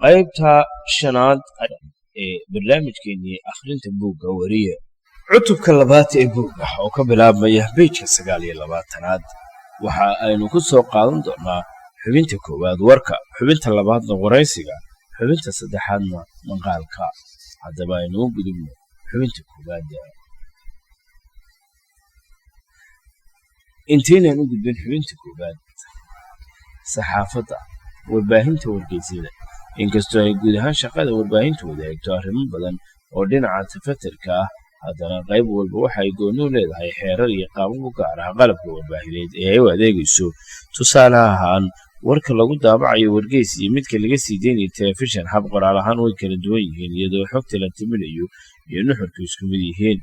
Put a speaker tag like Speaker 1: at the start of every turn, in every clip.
Speaker 1: qaybta shanaad ee barnaamijkeennii akhrinta buugga wariye cutubka labaad ee buugga oo ka bilaabmaya bejka 29aad waxa aynu ku soo qaadan doonaa xubinta koowaad warka, xubinta labaadna waraysiga, xubinta saddexaadna maqaalka. haddaba aynu u gudubno xubinta koowaad. intaynan u gudbin xubinta koowaad, saxaafadda warbaahinta wargeysyada, inkastoo ay guud ahaan shaqada warbaahintu wadaagto arrimo badan oo dhinaca tafatirka ah, haddana qayb walba waxa ay gooni u leedahay xeerar iyo qaabab u gaar ah qalabka warbaahineed ee ay u adeegayso. tusaale ahaan, warka lagu daabacayo wargeys iyo midka laga sii deynayo telefishan hab qoraal ahaan way kala duwan yihiin, iyadoo xogta la timinayo iyo nuxurka isku mid yihiin.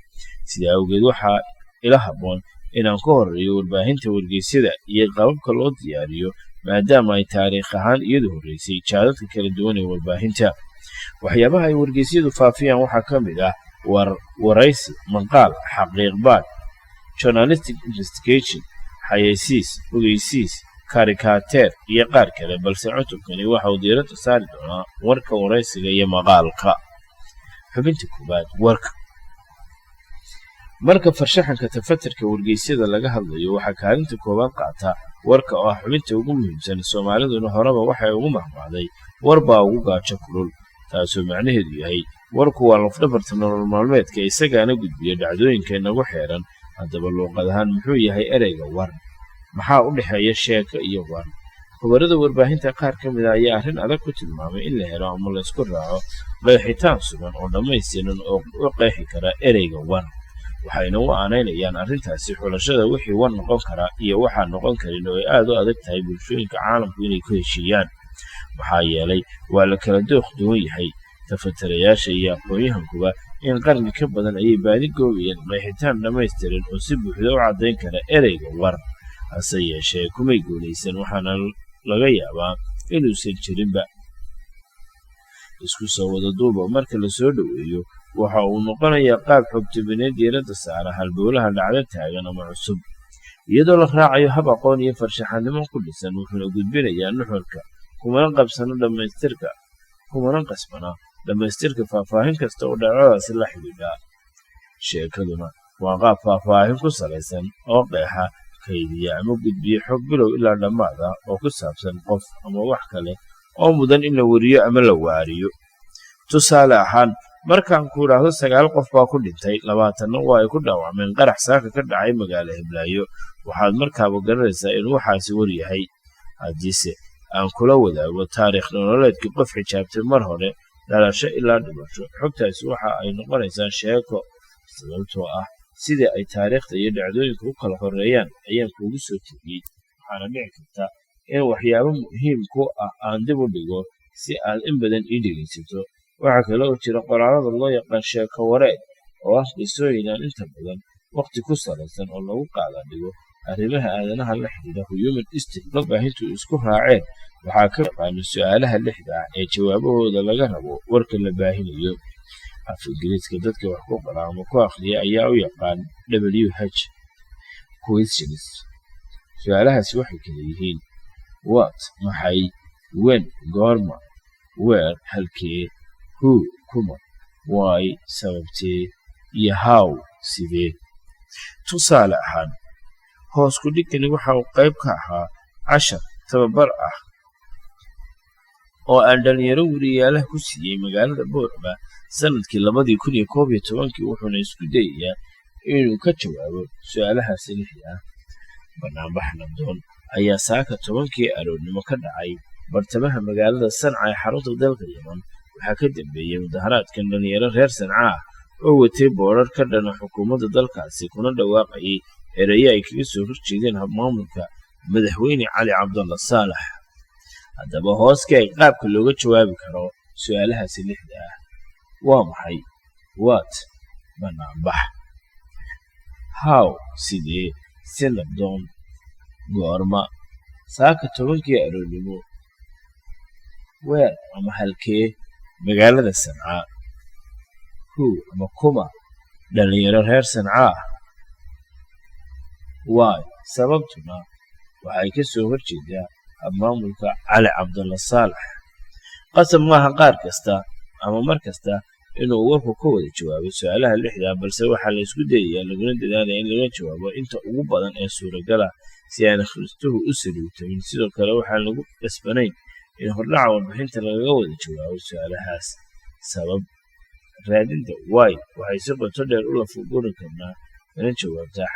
Speaker 1: sidaa awgeed waxaa ila habboon inaan ka horeeyo warbaahinta wargeysyada iyo qaababka loo diyaariyo, maadaama ay taariikh ahaan iyadu horreysay jaadadka kala duwan ee warbaahinta. waxyaabaha ay wargeysyadu faafiyaan waxaa ka mid ah waraysi, maqaal, xaqiiqbaad, journalistic investigation, xayeysiis, ogeysiis, karikaateer iyo qaar kale, balse cutubkani waxa uu diiradda saari doonaa warka, waraysiga iyo maqaalka. xubinta koowaad, warka. marka farshaxanka tafatirka wargeysyada laga hadlayo, waxaa kaalinta koowaad qaata warka oo ah xubinta ugu muhiimsan. soomaaliduna horeba waxay ugu mahmaaday war baa ugu gaajo kulul, taasoo macnaheedu yahay warku waa lafdhabarta nolol maalmeedka, isagaana gudbiya dhacdooyinka inagu xeeran. haddaba luuqad ahaan muxuu yahay ereyga war? maxaa u dhexeeya sheeko iyo war? khubarada warbaahinta qaar ka mid a ayaa arrin adag ku tilmaamay in la helo ama laysku raaco qeexitaan sugan oo dhammaystiran oo u qeexi kara ereyga war. waxayna u aanaynayaan arrintaasi xulashada wixii war noqon kara iyo waxaa noqon karin oo ay aad u adag tahay bulshooyinka caalamku inay ku heshiiyaan. maxaa yeelay waa la kala dooq duwan yahay. tafatirayaasha iyo aqoon-yahankuba in qarni ka badan ayay baadi goobayeen qeexitaan dhammaystiran oo si buuxda u caddayn kara ereyga war. hase yeeshee kumay guulaysan, waxaana laga yaabaa inuusan jirinba. isku soo wada duuba, marka la soo dhoweeyo, waxa uu noqonayaa qaab xogtabineed diiradda saara halbowlaha dhacdo taagan ama cusub, iyadoo la raacayo hab aqoon iyo farshaxanimo ku dhisan, wuxuuna gudbinayaa nuxurka, kumana qasbana dhammaystirka faahfaahin kasta oo dhacdadaasi la xidhiidha. sheekaduna waa qaab faahfaahin ku salaysan oo qeexa, kaydiya ama gudbiya xog bilow ilaa dhammaad ah oo ku saabsan qof ama wax kale oo mudan in la wariyo ama la waariyo. tusaale ahaan, markaan ku idhaahdo 9 qof baa ku dhintay, 20na waa ay ku dhaawacmeen qarax saaka ka dhacay magaalo hiblaayo, waxaad markaaba garanaysaa inuu waxaasi war yahay. haddiise aan kula wadaago taariikh nololeedkii qof xijaabtay mar hore, dhalasho ilaa dhimasho, xogtaasi waxa ay noqonaysaa sheeko, sababtoo ah sidii ay taariikhda iyo dhacdooyinka u kala horeeyaan ayaan kuugu soo tegiyey. waxaana dhici karta in waxyaabo muhiim ku ah aan dib u dhigo si aad in badan ii dhegaysato. waxaa kale oo jira qoraallada loo yaqaan sheeko wareed, oo ah qisooyin aan inta badan waqti ku salaysan oo lagu qaada dhigo arrimaha aadanaha la xidhiidha human history. warbaahintu isku raaceen waxaa ka yaqaano su'aalaha lixda ah ee jawaabahooda laga rabo warka la baahinayo. af-ingiriiska dadka wax ku qora ama ku akhriya ayaa u yaqaan WH questions. su'aalahaasi waxay kala yihiin what maxay, when goorma, where halkee, who kuma, why sababtee, iyo how sidee. tusaale ahaan, hoos ku dhigani waxa uu qayb ka ahaa cashar tababar ah oo aan dhalinyaro wariyaalaha ku siiyey magaalada Boorama sanadkii 2011, wuxuuna isku dayayaa inuu ka jawaabo su'aalahaasi lixda ah. banaanbax nabdoon ayaa saaka 10kii aroornimo ka dhacay bartamaha magaalada Sanca ee xarunta dalka Yemen. waxaa ka dambeeyey mudaharaadkan dhalinyaro reer Sanca ah oo watay boorar ka dhana xukuumadda dalkaasi, kuna dhawaaqayay erayo ay kaga soo horjeedeen habmaamulka madaxweyne Cali Cabdalla Saalax. haddaba hooska ay qaabka looga jawaabi karo su'aalahaasi lixda ah waa maxay? what banaanbax, how sidee, si nabdoon, goorma saaka 10kii aroornimo, where ama halkee magaalada Sanca, who ama kuma dhalinyaro reer Sanca ah, why sababtuna waxay ka soo horjeedaa habmaamulka Cali Cabdalla Saalax. qasab maaha qaar kasta ama mar kasta inuu warku ka wada jawaabo su'aalaha lixda balse waxaa la isku dayayaa laguna dadaalaya in laga jawaabo inta ugu badan ee suuragala si aan akhristuhu u saliibtamin sidoo kale waxaan lagu qasbanayn in hordhaca warbixinta lagaga wada jawaabo su'aalahaas sabab raadinta why waxay si qoto dheer u lafaguri karnaa kana jawaabtaa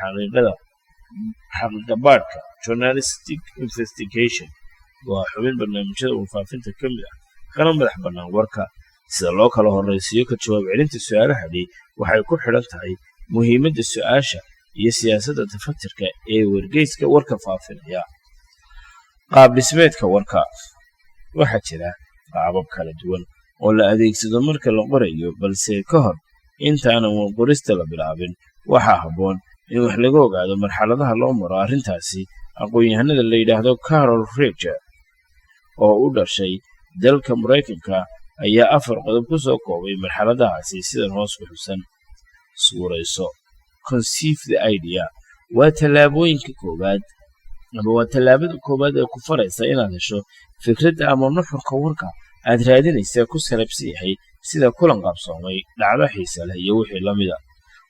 Speaker 1: xaqiiqa baadhka journalistic investigation waa xubin barnaamijyada warfaafinta ka mid ah kana madax bannaan warka sida loo kala horraysiiyo ka jawaab celinta su'aalahani waxay ku xidhan tahay muhiimadda su'aasha iyo siyaasadda tafatirka ee wargeyska warka faafinaya qaab dhismeedka warka waxaa jira qaabab kala duwan oo la adeegsado marka la qorayo balse ka hor intaanan warqorista la bilaabin waxaa habboon in wax laga ogaado marxaladaha loo maro arrintaasi aqoon-yahanada la yidhaahdo Carol Roger oo u dhashay dalka Maraykanka ayaa 4 qodob ku soo koobay marxaladahaasi sidan hoos ku xusan suurayso conceive the idea waa tallaabooyinka koowaad ama waa tallaabada koowaad ee ku faraysa inaad hesho fikradda ama nuxurka warka aad raadinaysa ku salabsan yahay sida kulan qabsoomay dhacdo xiiso leh iyo wixii la mid ah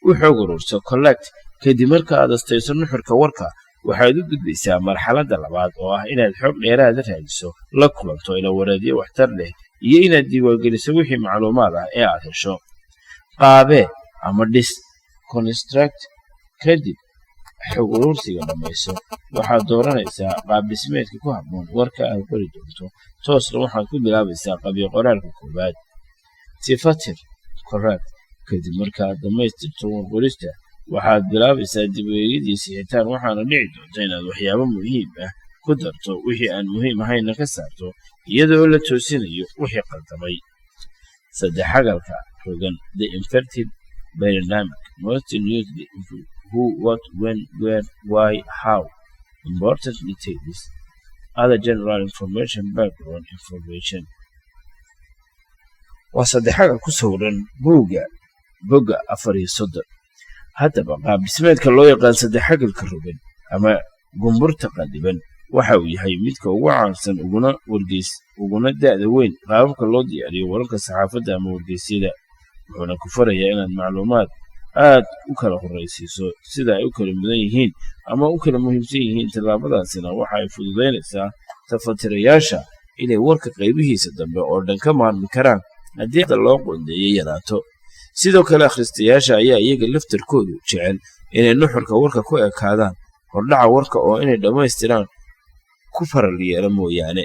Speaker 1: u xoog ururso collect kadib marka aad astayso nuxurka warka waxaad u gudbaysaa marxaladda labaad oo ah inaad xog dheeraad raadiso la kulanto ila wareedyo waxtar leh iyo inaad diiwaangeliso wixii macluumaad ah ee aad hesho qaabe ama dhis construct kadib xog urursiga dhamayso waxaad dooranaysaa qaab dhismeedka ku habboon warka aad qori doonto toosna waxaad ku bilaabaysaa qabyo qoraalka koowaad sifatir correct kadib markaad dhammaystirto warqorista waxaad bilaabaysaa dib u eegid iyo sixitaan waxaana dhici doonta inaad waxyaabo muhiim ah ku darto wixii aan muhiim ahayna ka saarto iyadoo la toosinayo wixii qaldamay saddexagalka rogan the inverted paradigm most use the who what when where why how important details other general information background information waa saddexagal ku sawiran bogga 430 haddaba qaab dhismeedka loo yaqaan saddexagalka rogan ama gumburta qadiban waxa uu yahay midka ugu caansan uguna da'da weyn qaababka loo diyaariyo wararka saxaafadda ama wargeysyada wuxuuna ku farayaa inaad macluumaad aad u kala horraysiiso sida ay u kala mudan yihiin ama u kala muhiimsan yihiin tallaabadaasina waxa ay fududaynaysaa tafatirayaasha inay warka qaybihiisa dambe oo dhan ka maarmi karaan haddii hadda loo qoondeeyo yaraato sidoo kale akhristayaasha ayaa iyaga laftarkoodu jecel inay nuxurka warka ku ekaadaan hordhaca warka oo inay dhammaystiraan ku faral yeela mooyaane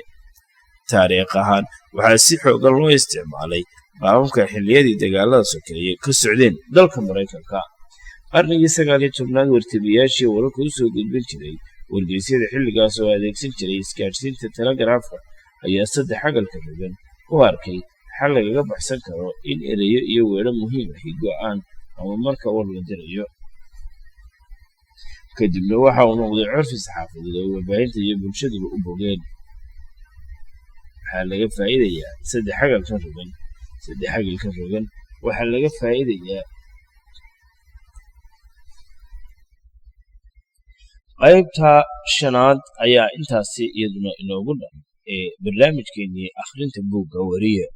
Speaker 1: taariikh ahaan waxaa si xoogan loo isticmaalay qaababka xilliyadii dagaalada sokeeye ka socdeen dalka Maraykanka qarnigii 19aad wartabiyaashii wararka u soo gudbin jiray wargeysyada xilligaas oo adeegsan jiray isgaadhsiinta telegraafka ayaa saddexagalka rogan u arkay xal lagaga baxsan karo in ereyo iyo weedho muhiim ahi go'aan ama marka war la dirayo kadibna waxa uu noqday curfi saxaafadeed oo warbaahinta iyo bulshaduba u bogeen waxaa laga faa'iidayaa saddexagalka rogan waxaa laga faa'iidayaa qaybta 5aad ayaa intaasi iyaduna inoogu dhan ee barnaamijkeenii akhrinta buugga wariye